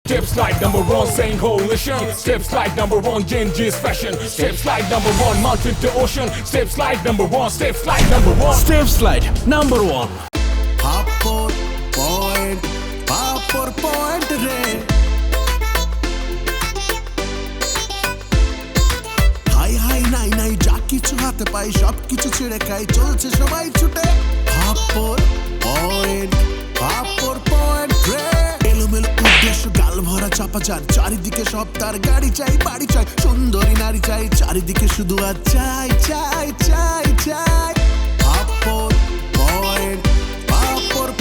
Steps like number one, saying coalition. Steps like number one, Genji's fashion. Steps like number one, mountain to ocean. Steps like number one, steps like number one. Step slide number 1. Papor point re high high নাই নাই যা কিছু হাতে পাই সব কিছু ছেড়ে খাই চলছে সবাই ছুটে পাপর পয়েন্ট রে এলোমেলো উদ্দেশ্য গাল ভরা চাপা যার চারিদিকে সব তার গাড়ি চাই বাড়ি চাই সুন্দরী নারী চাই চারিদিকে শুধু আর চাই চাই চাই চাই পাপর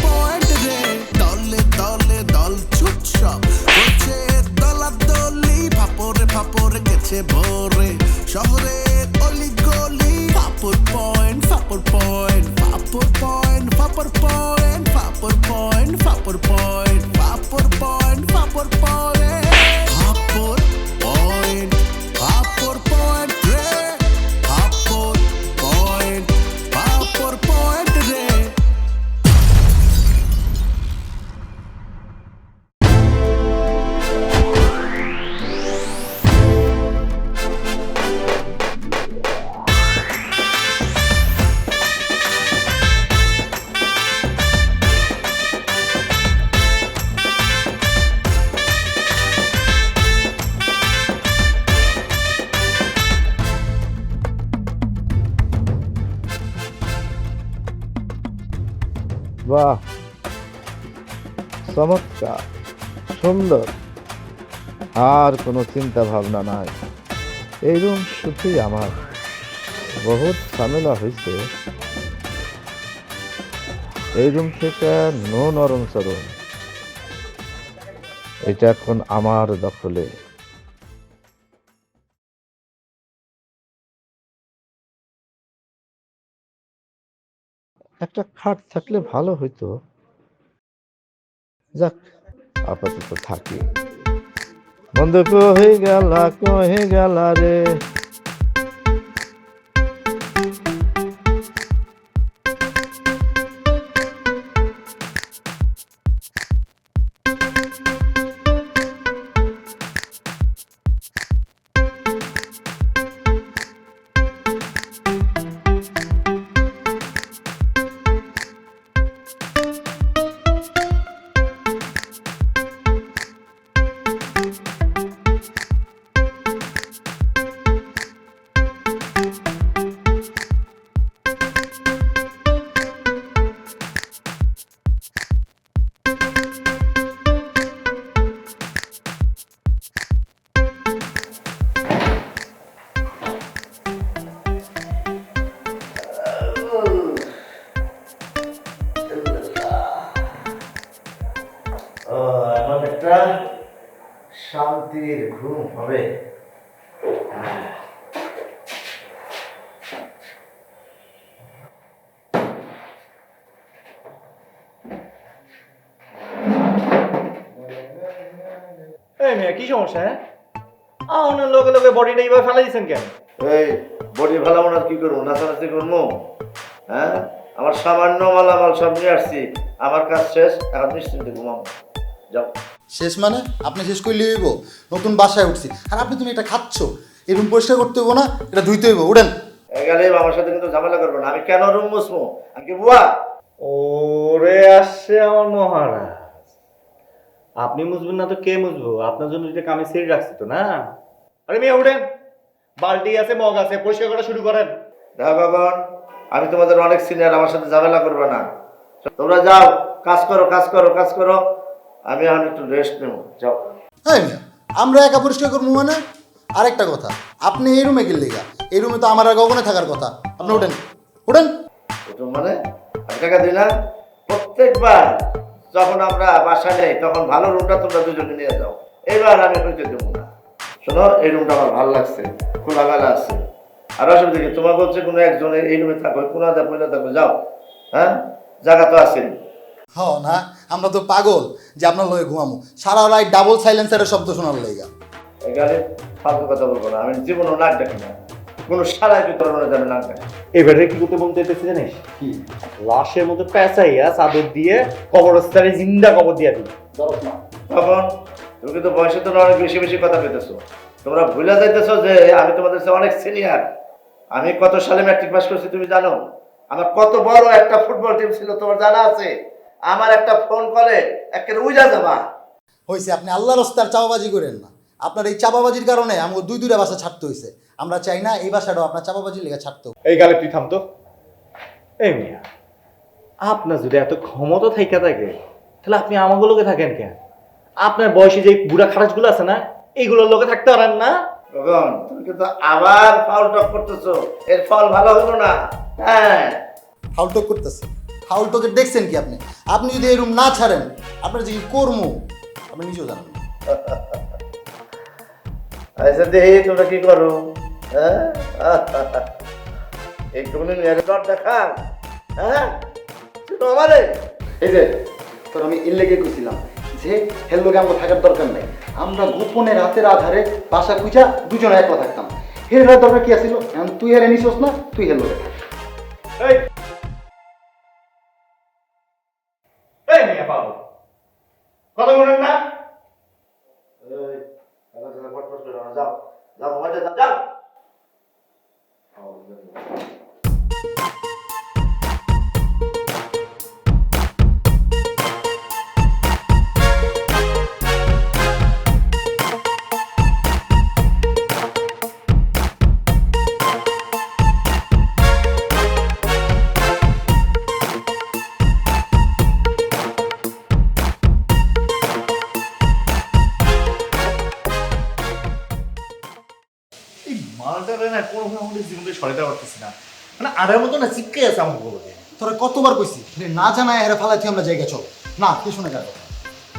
পয়েন্ট রে দলে দলে দল ছুট সব করছে দলাদলি ফাপরে গেছে ভোরে শহরে অলি গলি ফাপর পয়েন্ট রে পাপর পয়েন্ট রে বাহ, চমৎকার, সুন্দর, আর কোনো চিন্তা ভাবনা নাই। এই রুম শুধুই আমার। বহুত ঝামেলা হয়েছে, এই রুম থেকে নো নরম চরম, এটা এখন আমার দখলে। একটা খাট থাকলে ভালো হইতো। যাক, আপাতত থাকি। বন্ধু কহে গেলা রে। এখন একটা শান্তির ঘুম হবে। কি সমস্যা? আপনার লোকে লোকে বডিটা এইভাবে ফেলাই দিচ্ছেন কেন? এই বডি ফেলাবো না, কি করবো? নাচানাচি করবো? হ্যাঁ, আমার সামান্য মালামাল সব নিয়ে আসছি, আমার কাজ শেষ, এখন নিশ্চিন্তে ঘুমাবো। যাও। শেষ মানে আপনি শেষ করলে হইব? নতুন বাসায় উঠছি আর আপনি তুমি এটা খাচ্ছ, এই রুম পরিষ্কার করতে হইব না, এটা ধুইতে হইব। উঠেন। গেলে আমার সাথে কিন্তু ঝামেলা করবো না। আমি কেন রুম বসবো? আমি কি বুয়া? ওরে আসছে আমার মহারাজ, আপনি মুছবেন না তো কে মুছবো? আপনার জন্য এটা কামে সেট রাখছি তো না। আরে মেয়ে উঠেন, বালতি আছে, মগ আছে, পরিষ্কার করা শুরু করেন। দেখো বাবা, আমি তোমাদের অনেক সিনিয়র, আমার সাথে ঝামেলা করবে না। তোমরা যাও, কাজ করো। আমি এখন একটু রেস্ট নেব। যাও। হ্যাঁ, আমরা একা পরিষ্কার করবো মানে? আরেকটা কথা, আপনি এই রুমে গেলে গা, এই রুমে তো আমার আর গগনে থাকার কথা। আপনি উঠেন। মানে আমি টাকা দিই না? প্রত্যেকবার যখন আমরা বাসা নেই তখন ভালো রুমটা তোমরা দুজনে নিয়ে যাও। এবার আমি হইতে দেবো না। শোনো, এই রুমটা আমার ভালো লাগছে, খোলামেলা আছে। আর অসুবিধা কি? তোমার বলছে কোনো একজনের এই রুমে থাকো, কোনো পয়লা থাকো, যাও। হ্যাঁ, জায়গা তো আছে। হ না, আমরা তো পাগল যে আপনার লয়ে ঘুমামো। সারা রাত ডাবল সাইলেন্সারের শব্দ শোনার লেগা। এখানে ফালতু কথা বলবো না। আমি জীবনও নাক ডাকি না, কোনো সারাই বিতরণে যাবে নাক ডাকি। এবারে কি করতে বলতে চাইতেছি জানিস? কি? লাশের মতো পেঁচাইয়া চাদর দিয়ে কবরস্থানে জিন্দা কবর দিয়া দিই। তখন তুমি কিন্তু বয়সে তো অনেক বেশি বেশি কথা পেতেছো। তোমরা ভুলে যাইতেছো যে আমি তোমাদের চেয়ে অনেক সিনিয়র। আমি কত সালে ম্যাট্রিক পাস করছি তুমি জানো? আমার কত বড় একটা ফুটবল টিম ছিল তোমার জানা আছে? আমার একটা ফোন কলে একেবারে উইজা যাবা। হয়েছে, আপনি আল্লাহর রাস্তার চাপাবাজি করেন না। আপনার এই চাপাবাজির কারণে আমাকে দুইটা বাসা ছাড়তে হয়েছে। আমরা চাই না এই বাসাটাও আপনার চাপাবাজির লেগে ছাড়তে হবে। এই গালে তুই থামতো। এই মিয়া, আপনার যদি এত ক্ষমতা থাইকা থাকে তাহলে আপনি আমাগুলোকে থাকেন কেন? আপনার বয়সে যে বুড়া খারাজগুলো আছে না, এইগুলোর লোকে থাকতে পারেন না? গগন, তুমি কিন্তু আবার ফাউল টক করতেছো। এর ফল ভালো হলো না। হ্যাঁ, ফাউলটক করতেছে। ফাউলটকে দেখছেন কি আপনি? আপনি যদি এই রুম না ছাড়েন আপনার যে কি কর্ম আপনি নিজেও জানেন না। আচ্ছা দেখি তোমরা কি করো। হ্যাঁ, এইটুকুনি মেয়ের ডট দেখা। হ্যাঁ, শুনো আমারে। এই যে তোর আমি এর লেগে কইছিলাম যে হেললোকে আমাকে থাকার দরকার নাই। আমরা গোপনে রাতের আধারে বাসা খুঁজা দুজনে একলা থাকতাম। হেরার দরকার কি আছিল? এখন তুই হেরে নিছস না, তুই হেললোকে থাক। এই এই মিয়া পাবো কথা বলেন না। এই, খেলাধুলা পটপট করো না, যাও যাও ঘুমাতে যাও, যাও। এই মালটারে না কোনোভাবে আমাদের জীবনে সরাইতে পারতেছি না। মানে আড়ার মতো না চিপকে আছে আমার বলতে। তোরা কতবার কইছি রে, না জানায় হেরে ফালাই তুই আমরা জায়গা চল না, কে শুনে যাবে?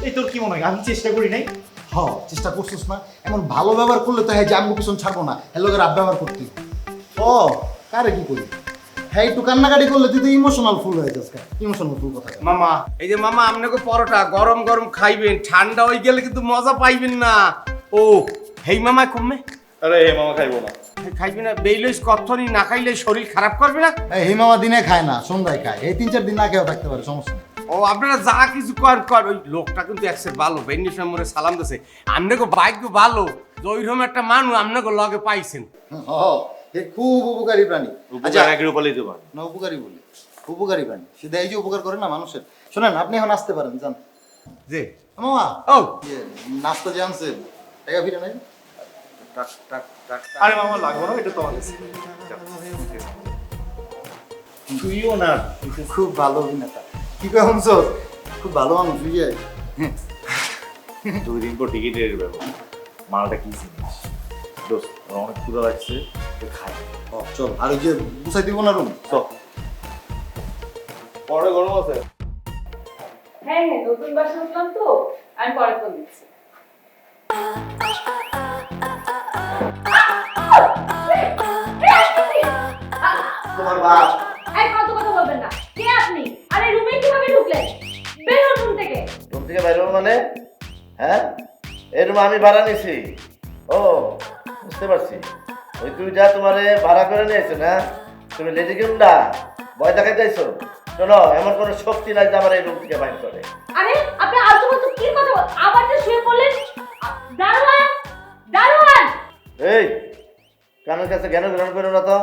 এই তোর কি মনে হয় আমি চেষ্টা করি নাই? হ, চেষ্টা করছিস না। এমন ভালো ব্যবহার করলে তো হ্যাঁ যে আমি পিছন ছাড়বো না, হেলোকের আপ ব্যবহার করতি। ও কারে কি করি? হ্যাঁ একটু কান্নাকাটি করলে তুই তো ইমোশনাল ফুল হয়ে যাস। ইমোশনাল ফুল কথা মামা, এই যে মামা আপনাকে পরোটা গরম গরম খাইবেন, ঠান্ডা হয়ে গেলে কিন্তু মজা পাইবেন না। ও হেই মামা কমবে আরে হে মামা খাইবো না। খাইবে না? বেইলইস কথনি না খাইলে শরীর খারাপ করবে না? এই হিমামা দিনে খায় না, সন্ধ্যায় খায়। এই 3-4 দিন না খেয়েও থাকতে পারে, সমস্যা নেই। ও আপনারা যা কিছু কর ওই লোকটা কিন্তু একসের ভালো বেন্ডিস নম্বরে সালাম দিছে। আপনাকে ভাগ্য ভালো যে ওইরকম একটা মানুষ আপনাকে লগে পাইছেন। এ খুব উপকারী প্রাণী। আচ্ছা একের উপরে দিতে পার না, উপকারী বলি, উপকারী প্রাণী। সে দেয় যে উপকার করে না মানুষের। শোনেন, আপনি এখন আসতে পারেন, যান। যে মামা ও নাস্তা যে আনছেন টাকা ফিরে নাই? টাক টাক টাক টাক। আরে মামা লাগবো না, এটা তোমার কাছে। তুইও না খুব ভালো অভিনেতা। কি কয় শুনছস? খুব ভালো মানুষ বুঝিয়ে। 2 দিন পর টিকিটের ব্যাপার। মালটা কি জিনিস দোস্ত, আমার অনেক ক্ষুধা লাগছে, খাই। চল, আর ওই যে গুছাই দিব না রুম, চল। পরে গরম আছে। হ্যাঁ হ্যাঁ, নতুন বাসা উঠলাম তো, আমি পরে ফোন দিচ্ছি। তোমার বাপ এই কত কথা বলবেন না। কে আপনি? আর এই রুমে কিভাবে ঢুকলেন? বের হন রুম থেকে। রুম থেকে বাইরে হবো মানে? হ্যাঁ, এই রুম আমি ভাড়া নিছি। ও বুঝতে পারছি, ওই দুইটা তোমারে ভাড়া করে নিয়েছে না? তুমি লেডি গুন্ডা ভয় দেখাই যাইছো। শোনো, এমন কোনো শক্তি নাই যে আমার এই রুম থেকে বাইর করে। আরে আপনি আজু বাজু কি কথা আবার যে শুয়ে পড়লেন? দারোয়ান, দারোয়ান! এই কানের কাছে জ্ঞান গ্রহণ করো না তো।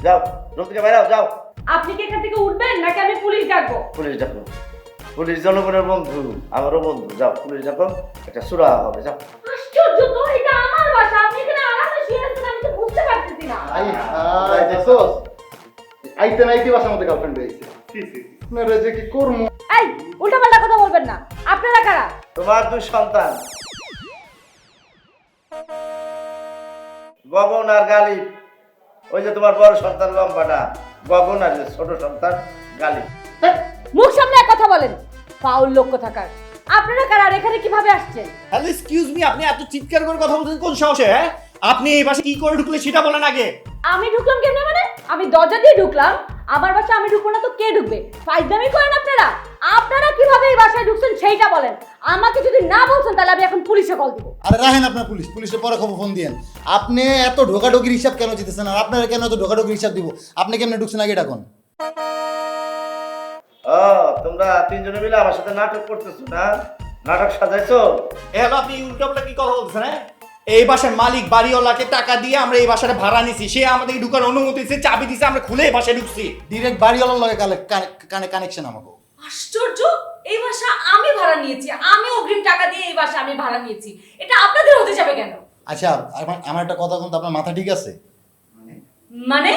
যাও, রুম থেকে বাইরে যাও। আপনি কি এখান থেকে উঠবেন নাকি আমি পুলিশ ডাকবো? পুলিশ ডাকো। পুলিশ জনগণের বন্ধু, আমারও বন্ধু। যাও, পুলিশ ডাকো, একটা সুরা হবে। যাও। আশ্চর্য তো, এটা আমার বাসা, আপনি এখানে আরামে শুয়ে আছেন, আমি তো বুঝতে পারতেছি না। দেখছস? আইতে নাইতে বাসার মধ্যে গার্লফ্রেন্ড হয়েছে। না রে, যে কি করবো? এই উল্টাপাল্টা কথা বলবেন না। আপনারা কারা? তোমার 2 সন্তান, গগন আর গালিব। ওই যে তোমার বড় সন্তান লম্বাটা গগন, আর যে ছোট সন্তান গালিব। মুখ সামনে কথা বলেন, ফাউল লোক কোথাকার। আপনারা কারা আর এখানে কিভাবে আসছেন? হ্যালো এক্সকিউজ মি, আপনি এত চিৎকার করে কথা বলছেন কোন সাহসে? হ্যাঁ, আপনি এই বাসে কি করে ঢুকলে সেটা বলেন আগে। আমি ঢুকলাম কেমনে মানে? আমি দরজা দিয়ে ঢুকলাম। আমার বাসা আমি ঢুকবো না তো কে ঢুকবে? ফাইজলামি করেন আপনারা। আপনারা কিভাবে এই বাসায় ঢুকছেন সেইটা বলেন। আমাকে যদি না বলছেন তাহলে আমি এখন পুলিশে কল দিব। আরে রাখেন আপনার পুলিশের পরে খবর ফোন দিয়েন। আপনি এত ঢোকাঢোকির হিসাব কেন দিতেছেন? আর আপনারা কেন এত ঢোকাঢোকির হিসাব দিব? আপনি কেমনে ঢুকছেন আগে ডাকুন। ও তোমরা 3 জনে মিলে আমার সাথে নাটক করতেছো না? নাটক সাজাইছো? এ হলো আপনি উল্টাপাল্টা কি কথা বলছেন? হ্যাঁ, এই বাসার মালিক বাড়িওয়ালাকে টাকা দিয়ে আমরা এই বাসাটা ভাড়া নিছি, সে আমাদেরকে ঢুকার অনুমতি দিয়েছে, চাবি দিয়েছে, আমরা খুলে এই বাসায় ঢুকছি। ডিরেক্ট বাড়িওয়ালার লগে কানেকশন আমাকে। আশ্চর্য, এই বাসা আমি ভাড়া নিয়েছি, আমি অগ্রিম টাকা দিয়ে এই বাসা আমি ভাড়া নিয়েছি, এটা আপনাদের হতে যাবে কেন? আচ্ছা, আমার একটা কথা বলতে আপনার মাথা ঠিক আছে? মানে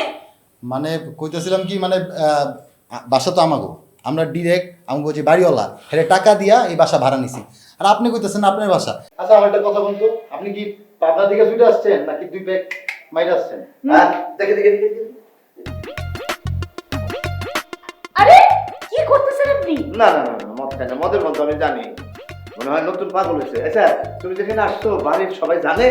মানে কইতেছিলাম কি, মানে বাসা তো আমাগো, আমরা ডিরেক্ট আমাকে বলছি বাড়িওয়ালা হেরে টাকা দিয়া এই বাসা ভাড়া নিছি, আর আপনি কইতেছেন আপনার বাসা। আচ্ছা, আমার একটা কথা বলতো, আপনি কি পাবনা থেকে ছুটে আসছেন নাকি 2 ব্যাগ মাইরে আসছেন? হ্যাঁ, দেখে দেখে দেখে। আরে কি করতেছেন আপনি? না না না না, মদ খাই না, মদের মধ্যে আমি জানি, মনে হয় নতুন পাগল হয়েছে। আচ্ছা, তুমি যেখানে আসছো বাড়ির সবাই জানে?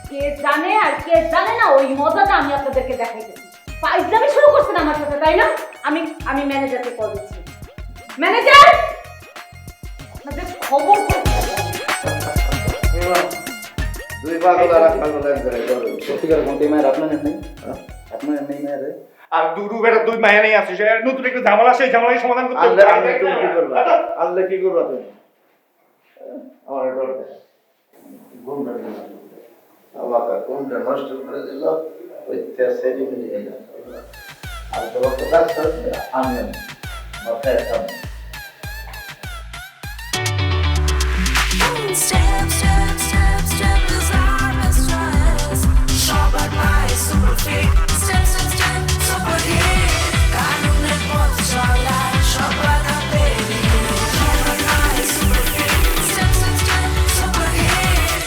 কে জানে আর কে জানে না ওই মজাটা আমি আপনাদেরকে দেখাইতেছি। ফাইজলামি শুরু করছেন আমার সাথে, তাই না? আমি ম্যানেজারকে কল দিচ্ছি। ম্যানেজার, আপনাদের খবর দুই পাগল আর এক পাগল এক জায়গায় জড়ো। সত্যিকার কোনটি মায়ের আপনার নেই? আপনার নেই মায়ের? আর দুটো বেটা দুই মায়া নেই আসিস, নতুন একটা ঝামেলা, সেই ঝামেলার সমাধান করতে আনলে আনলে তুমি কি করবা? আনলে কি করবা তুমি? আমার ডর দেয়। ঘুমটা দিল। আমাকে ঘুমটা নষ্ট করে দিল। অত্যাচারী মিলিয়ে গেল। আর তোমার তো কাজ করছে, আমি মাথায় সামনে। Step, step, step, step, design and stress. Shop at my super fit. Step, step, step, super hit. Kanun e pochola, shop at the baby. Shop at my super fit. Step, step, step, super hit.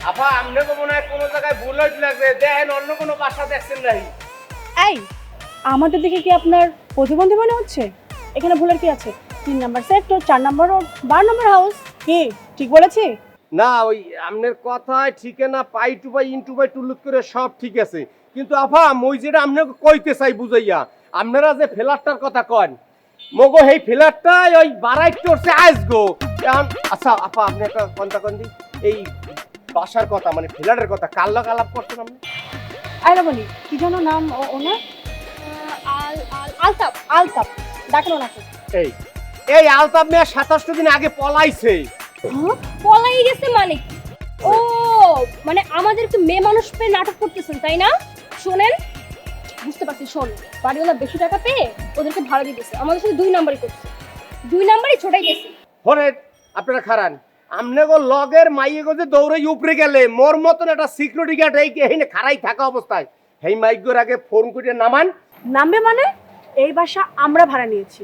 আপা আপনাকে মনে হয় কোনো জায়গায় ভুল হয়েছে লাগবে, দেখেন অন্য কোনো বাসা দেখছেন নাই। এই, আমাদের দেখে কি আপনার প্রতিবন্ধী মনে হচ্ছে? এখানে ভুলের কি আছে? 3 নাম্বার সেক্টর, 4 নাম্বার রোড, 12 নম্বর হাউস। কি ঠিক বলেছি? না, ওই আপনার কথায় ঠিকই না, পাই টু পাই ইন টু পাই টুলুত করে সব ঠিক আছে, কিন্তু আপা মই যেটা আপনাকে কইতে চাই বুঝাইয়া, আপনারা যে ফ্ল্যাটটার কথা কন, মগো এই ফ্ল্যাটটাই ওই বাড়াই করছে আসগো এখন। আচ্ছা আপা, আপনি একটা কথা কন দি, এই বাসার কথা মানে ফ্ল্যাটের কথা কার লগে আলাপ করছেন আপনি? আইরা বলি কি যেন নাম ওনার? আলতাফ। আলতাফ ডাকেন ওনাকে। এই আলতাফ মিয়া 27 দিন আগে পলাইছে। পলাই গেছে মানে? ও মানে আমাদেরকে মেয়ে মানুষ পেয়ে নাটক করতেছেন তাই না? শোনেন, বুঝতে পারছি, শোন, বাড়িওয়ালা বেশি টাকা পেয়ে ওদেরকে ভাড়া দিয়ে দিয়েছে, আমাদের সাথে 2 নাম্বারই করছে, 2 নাম্বারই ছোটাই গেছে। হরেন আপনারা খারান, আমনেগো লগের মাইয়েগো যে দৌড়ে উপরে গেলে মোর মতন একটা সিকিউরিটি গার্ড এইখানে খাড়াই থাকা অবস্থায় হেই মাইকগোর আগে ফোন করে নামান। নামবে মানে? এই বাসা আমরা ভাড়া নিয়েছি,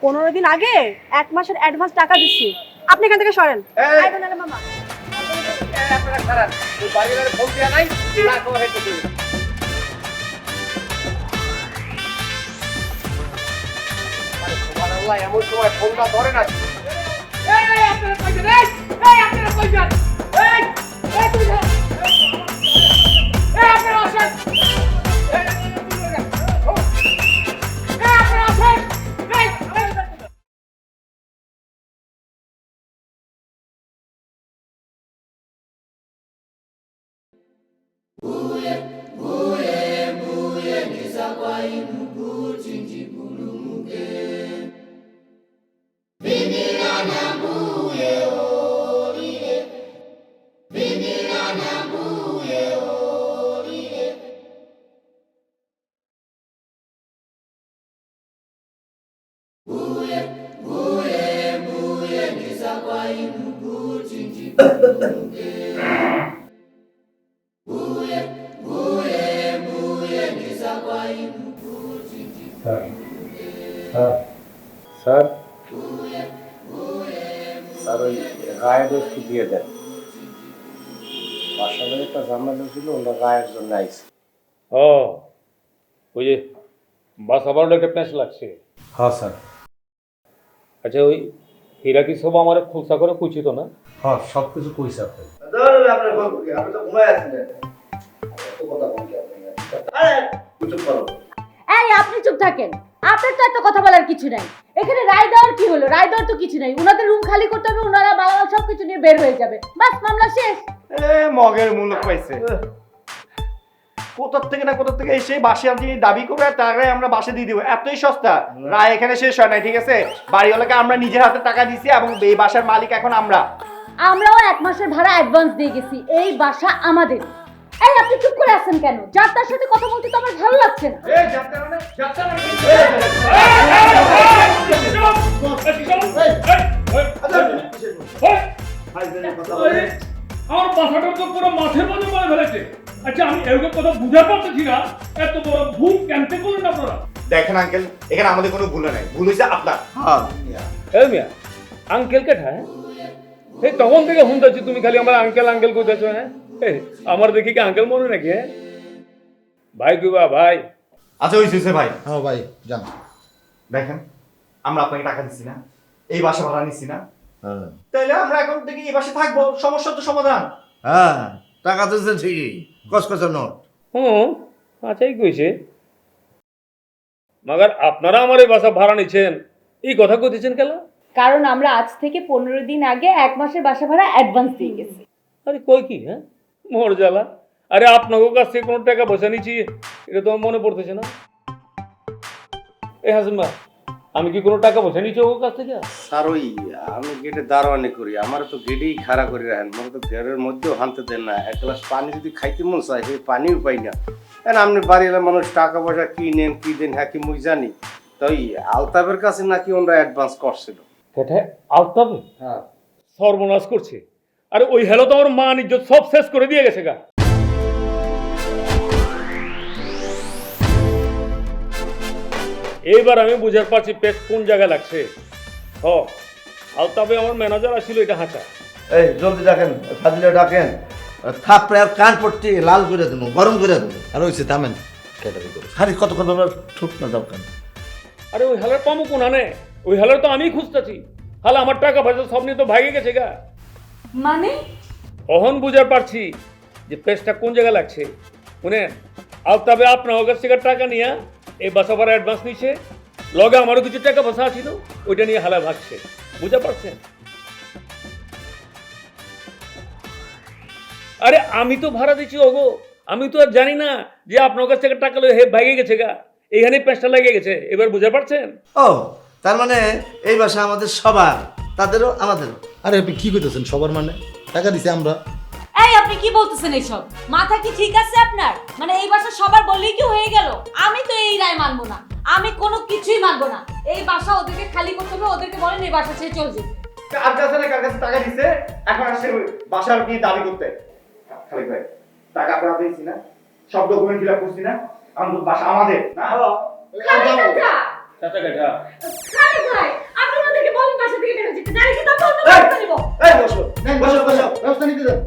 15 দিন আগে 1 মাসের অ্যাডভান্স টাকা দিচ্ছি, আপনি এখান থেকে সরেন। আইবেন না মামা। আপনারা খারান, ওই বাড়িওয়ালার ফোন দেয়া নাই, না কো হেতে দিন। আরে সুবহানাল্লাহ, এমন সময় ফোনটা ধরে না। এই আপনারা কই যান? এই আপনারা কই যান? এই তুমি যাও। এই আপনারা আসেন। স্যার, ওই রায়ের একটু দিয়ে দেন, বাসায় একটা ঝামেলা ছিল, ওরা রায়ের জন্য আইসে। ও ওই যে বাস আবার একটা প্যাঁচ লাগছে। হ্যাঁ স্যার। আচ্ছা, ওই হীরা কি সব আমার খুলসা করে কুচিত না? হ্যাঁ, সব কিছু কইছে আপনি। আপনার ফোন করি, আপনি তো ঘুমায় আছেন। এত কথা বলতে আপনি। আরে চুপ করো। এই আপনি চুপ থাকেন, আপনার তো এত কথা বলার কিছু নাই। এখানে রায় দেওয়ার কি হলো? রায় দেওয়ার তো কিছু নাই, ওনাদের রুম খালি করতে হবে, ওনারা বাবা সব কিছু নিয়ে বের হয়ে যাবে, বাস মামলা শেষ। মগের মূলক পাইছে। কোথার থেকে না কোথার থেকে এসে বাসে আপনি দাবি করবে আর টাকা আমরা বাসে দিয়ে দিব, এতই সস্তা। রায় এখানে শেষ হয় নাই, ঠিক আছে? বাড়িওয়ালাকে আমরা নিজের হাতে টাকা দিছি এবং এই বাসার মালিক এখন আমরা। আমরাও 1 মাসের ভাড়া অ্যাডভান্স দিয়ে গেছি, এই বাসা আমাদের। এই আপনি চুপ করে আছেন কেন? যার তার সাথে কথা বলতে তো আমার ভালো লাগছে না। এই যাত্রা মানে আমার বাসাটা তো পুরো মাঠের মধ্যে মারা ফেলেছে। আচ্ছা আমি এরকম কথা বুঝতে পারতেছি না, এত বড় ভুল কেমতে করলেন আপনারা? দেখেন আঙ্কেল, এখানে আমাদের কোনো ভুল নাই, ভুল হয়েছে আপনার। এই মিয়া আঙ্কেল কে ঠায়? এই তখন থেকে শুনতেছি তুমি খালি আমার আঙ্কেল আঙ্কেল কইতেছো। হ্যাঁ আমার দেখি কি আঙ্কেল মনে নাকি? হ্যাঁ ভাই কিবা ভাই। আচ্ছা হয়েছে ভাই। হ্যাঁ ভাই জান, দেখেন আমরা আপনাকে টাকা দিচ্ছি না, এই বাসা ভাড়া নিচ্ছি না, তাইলে আমরা এখন থেকে এই বাসে থাকবো, সমস্যা তো সমাধান। হ্যাঁ টাকা দিচ্ছেন ঠিকই, কসকসের নোট। হুম আচ্ছাই কইছে, মাগার আপনারা আমার এই বাসা ভাড়া নিচ্ছেন, এই কথা কইতেছেন কেন? কারণ আমরা আজ থেকে 15 দিন আগে 1 মাসের বাসা ভাড়া অ্যাডভান্স দিয়ে গেছি। আরে কই কি? হ্যাঁ মোর জ্বালা। আরে আপনাদের কাছ থেকে কোনো টাকা পয়সা নিচ্ছি এটা তো আমার মনে পড়তেছে না। এই হাসিম ভাই, আমি কি কোনো টাকা পয়সা নিচ্ছি ওর কাছ থেকে? স্যার ওই আমি গেটে দারোয়ানি করি, আমার তো গেটেই খাড়া করে রাখেন, মনে তো ঘরের মধ্যেও হানতে দেন না। 1 গ্লাস পানি যদি খাইতে মন চায় সেই পানিও পাই না। কেন আপনি বাড়ির মানুষ টাকা পয়সা কি নেন কি দেন হ্যাঁ কি মুই জানি। তো ওই আলতাফের কাছে নাকি ওরা অ্যাডভান্স করছিল। কেটে আলতাবে? হ্যাঁ সর্বনাশ করছে। আরে ওই হেলো তো আমার মান ইজ্জত সব শেষ করে দিয়ে গেছে গা। এইবার আমি বুঝার পারছি পেট কোন জায়গায় লাগছে। হ আলতাবে আমার ম্যানেজার আসছিল, এটা হাঁচা। এই জলদি ডাকেন, ফাজিলে ডাকেন, থাপড়ে আর কান পট্টি লাল করে দেবো, গরম করে দেবো। আর হয়েছে থামেন, খালি কতক্ষণ আমরা ঠুক না দরকার। আরে ওই হালার পামু কোন আনে? ওই হালার তো আমি খুঁজতেছি। হালা আমার টাকা পয়সা সব নিয়ে তো ভাগে গেছে গা। মানে অহন বুঝার পারছি যে পেস্টটা কোন জায়গায় লাগছে। শুনেন আলতাবে আপনার কাছ থেকে টাকা নিয়ে এই বাসা ভাড়া অ্যাডভান্স নিচ্ছে, লগে আমারও কিছু টাকা পয়সা ছিল, ওইটা নিয়ে হালা ভাগছে। বুঝতে পারছেন? আরে আমি তো ভাড়া দিচ্ছি ওগো, আমি তো আর জানি না যে আপনার কাছ থেকে টাকা লয়ে হে ভাগে গেছে গা, এইখানে পেস্টটা লেগে গেছে। এবার বুঝতে পারছেন? ও তার মানে এই বাসা আমাদের সবার, তাদেরও আমাদেরও। আরে আপনি কি করতেছেন? সবার মানে টাকা দিছি আমরা। এই আপনি কি বলতেছেন এইসব? মাথা কি ঠিক আছে আপনার? মানে এই বাসা সবার বললেই কি হয়ে গেল? আমি তো এই রায় মানবো না, আমি কোনো কিছুই মানবো না। এই বাসা ওদেরকে খালি করতে হবে, ওদেরকে বলেন এই বাসা ছেড়ে চলে যেতে। কার কাছে না কার কাছে টাকা দিছে, এখন আসছে বাসার নিয়ে দাবি করতে। খালি ভাই টাকা আপনারা দিয়েছি না, সব ডকুমেন্ট ফিল আপ করছি না, আমাদের বাসা আমাদের না। চাচা কেটা? খালি ভাই আপনি ওদেরকে বলেন বাসা থেকে বের হয়ে যেতে, নাকি কি তখন ব্যবস্থা নিব। এই বসো বসো বসো। ব্যবস্থা নিতে দেন।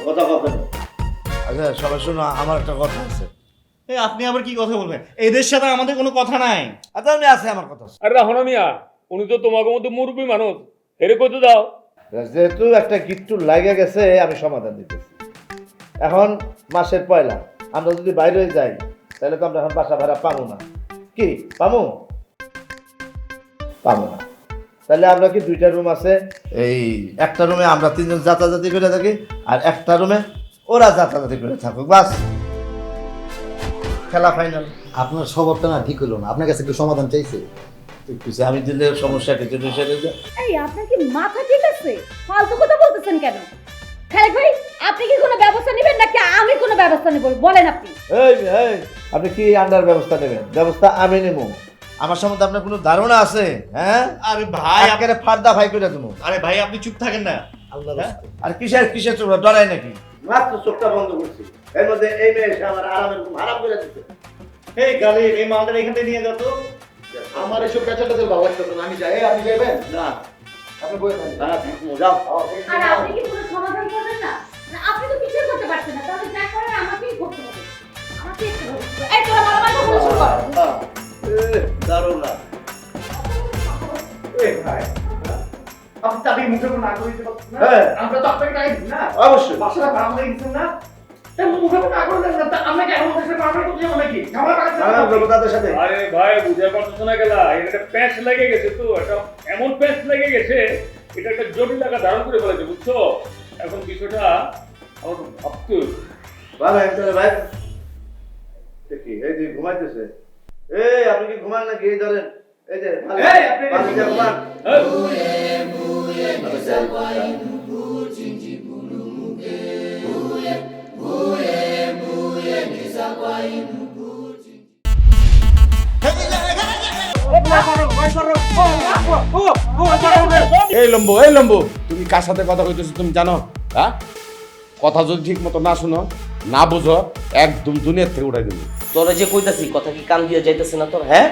কথা বলবেন। আচ্ছা সবাই শোনো, আমার একটা কথা আছে। এই আপনি আবার কি কথা বলবেন? এদের সাথে আমাদের কোনো কথা নাই। আচ্ছা আমি আছে, আমার কথা আছে। আরে রাহনা মিয়া, উনি তো তোমাকে মতো মুরব্বী মানুষ, এরে কইতে দাও। যেহেতু একটা গিট্টু লাগে গেছে, আমি সমাধান দিতেছি। এখন মাসের পয়লা আমরা যদি বাইরে যাই তাহলে তো আমরা এখন বাসা ভাড়া পাবো না। কি পাবো? পাবো না। তাহলে আমরা কি 2টা রুম আছে, এই একটা রুমে আমরা 3 জন যাতাযাতি করে থাকি, আর একটা রুমে ওরা যাতাযাতি করে থাকুক, বাস খেলা ফাইনাল। আপনার স্বভাবটা না ঠিক হলো না, আপনার কাছে একটু সমাধান চাইছে। কিছু আমি দিলে সমস্যা কিছু সেরে যায়। এই আপনার কি মাথা ঠিক আছে? ফালতু কথা বলতেছেন কেন? খালেক ভাই আপনি কি কোনো ব্যবস্থা নেবেন নাকি আমি কোনো ব্যবস্থা নেব? বলেন আপনি। এই এই আপনি কি আন্ডার ব্যবস্থা নেবেন? ব্যবস্থা আমি নেব। আমার সম্বন্ধে আপনার কোনো ধারণা আছে? হ্যাঁ আরে ভাই একেবারে ফার্দা ভাই করে দেবো। আরে ভাই আপনি চুপ থাকেন না। আল্লাহ আর কিসের কিসের চোখ ডরাই নাকি? মাত্র চোখটা বন্ধ করছি, এর মধ্যে এই মেয়ে এসে আমার আরামের ঘুম হারাম করে দিচ্ছে। এই গালি এই মালটা এখান থেকে নিয়ে যাও তো। আমার এসব পেছাল টেছাল ভালো লাগতেছে না। আমি যাই, আপনি যাইবেন? না আপনি বই থাকেন। যাও। আর আপনি কি কোনো সমাধান করবেন না? না আপনি তো কিছুই করতে পারছেন না, তাহলে যা করার আমাকেই করতে হবে। আমাকেই করতে হবে। এই তোরা মারামারি করে শুরু কর। দারুণ না। এই ভাই আপনি তাদের মুখে না করে দিতে পারছেন না। হ্যাঁ। আমরা তো আপনাকে টাকা দিচ্ছি না। অবশ্যই। বাসাটা ভাড়া দিয়ে দিচ্ছেন না। তাই মুখে না করে দেন না। আমরা কি এমন দেশে মারামারি করতে যাবো নাকি? আমরা টাকা দিচ্ছি তাদের সাথে। আরে ভাই বুঝতে পারছো না গেলা, এটা প্যাঁচ লেগে গেছে তো, এটা এমন প্যাঁচ লেগে গেছে, এটা একটা জটিল আকার ধারণ করে ফেলেছে, বুঝছো? এখন বিষয়টা আমার ভাবতে হবে। ভালো একটু ভাই দেখি এই যে ঘুমাইতেছে এই আপনি কি ঘুমান নাকি এই ধরেন এই যে এই, আপনি আপনি কি ঘুমান এই লম্বু তুমি কার সাথে কথা কইতেছো তুমি জানো? হ্যাঁ, কথা যদি ঠিক মতো না শুনো না বুঝো একদম দুনিয়ার থেকে উঠাই দেবো। তোরা যে কইতাছি কথা কি কান দিয়ে যাইতেছে না তোর? হ্যাঁ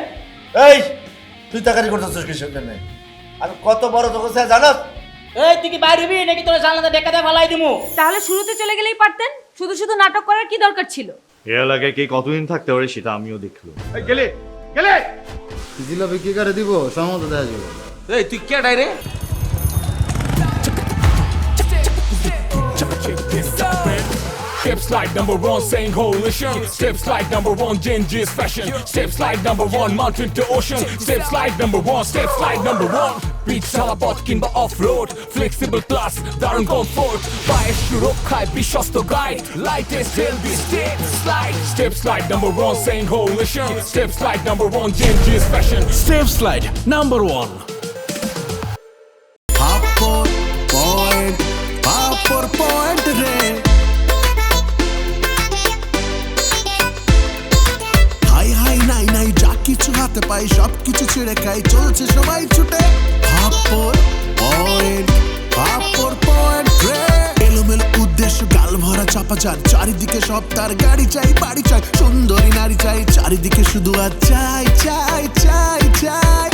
এই তুই তাকারি করতেছিস কিসের জন্য আমি কত বড় তোকে জানো এই তুই কি বাইরে হবি নাকি তোরা জানলাতে ডেকা দিয়ে ফালাই দিমু? তাহলে শুরুতে চলে গেলেই পারতেন, শুধু শুধু নাটক করার কি দরকার ছিল? এ এলাকায় কে কতদিন থাকতে পারে সেটা আমিও দেখলো। এই গেলে গেলে জিলাপি কি করে দিব সমত দেয়া যাবে। এই তুই কে ডাইরে? Step slide number one, saying coalition. Step slide number one, Genghis fashion. Step slide number one, mountain to ocean. Step slide number one, step slide number one. Beach salabot kimba off-road. Flexible plus, darun comfort. Bias shurokhai, bishosto guide. Lightest healthy step slide. Step slide number one, saying coalition. Step slide number one, Genghis fashion. Step slide number 1. পাপর point রে high high নাই নাই যা কিছু হাতে পাই সব কিছু ছেড়ে খাই চলছে সবাই ছুটে পাপর পয়েন্ট রে এলোমেলো উদ্দেশ্য গাল ভরা চাপা যান চারিদিকে সব তার গাড়ি চাই বাড়ি চাই সুন্দরী নারী চাই চারিদিকে শুধু আর চাই চাই চাই চাই